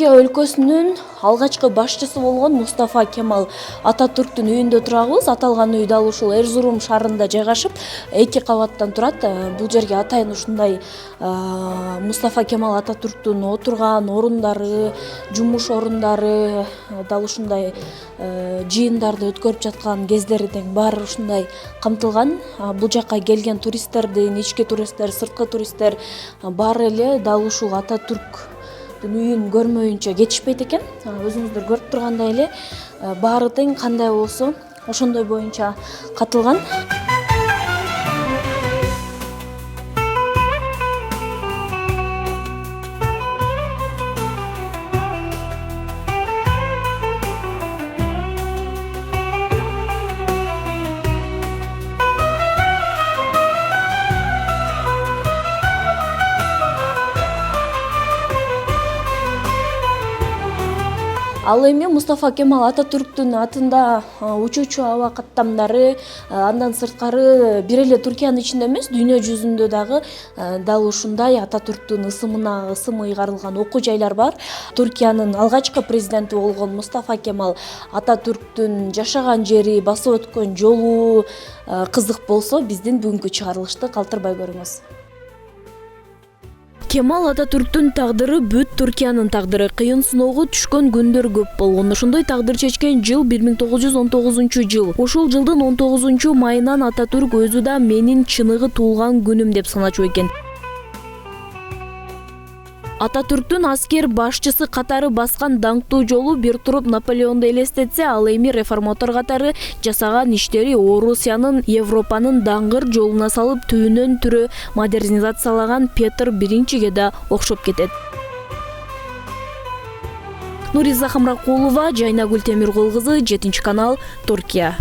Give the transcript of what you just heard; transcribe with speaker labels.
Speaker 1: Түркия өлкөсүнүн алгачкы башчысы болгон Мустафа Кемал Ататүрктүн үйүндө турабыз. Аталган үй дал ушул Эрзурум шаарында жайгашып, 2 кабаттан турат. Бул жерге атайын ушундай Мустафа Кемал Ататүрктүн отурган орундары, жумуш орундары, дал ушундай жыйындарды өткөрүп жаткан кездери тең баары ушундай камтылган. Бул жакка келген туристтердин, ички туристтер, сырткы туристтер баары эле дал ушул Ататүрк үйүн көрмөйүнчө кетишпейт экен. Өзүңүздөр көрүп тургандай эле баары тең кандай болсо ошондой боюнча катылган. Ал эми Мустафа Кемал Ататүрктүн атында учуучу аба каттамдары, андан сырткары бир эле Түркиянын ичинде эмес, дүйнө жүзүндө дагы дал ушундай Ататүрктүн ысымына ысымы ыйгарылган окуу жайлар бар. Түркиянын алгачкы президенти болгон Мустафа Кемал Ататүрктүн жашаган жери, басып өткөн жолу кызык болсо, биздин бүгүнкү чыгарылышты калтырбай көрүңүз. Кемал Ататүрктүн тагдыры бүт Түркиянын тагдыры. Кыйын сыноого түшкөн күндөр көп болгон. Ошондой тагдыр чечкен жыл 1919 жыл. Ушул жылдын 19 майынан Ататүрк өзү да менин чыныгы туулган күнүм деп саначу экен. Ататүрктүн аскер башчысы катары баскан даңктуу жолу бир туруп Наполеонду элестетсе, ал эми реформатор катары жасаган иштери Орусиянын, Европанын даңгыр жолуна салып түбүнөн түрө модернизациялаган Петр I да окшоп кетет. Нуриза Хамракулова, Жайнагүл Темиркул кызы, 7 канал, Түркия.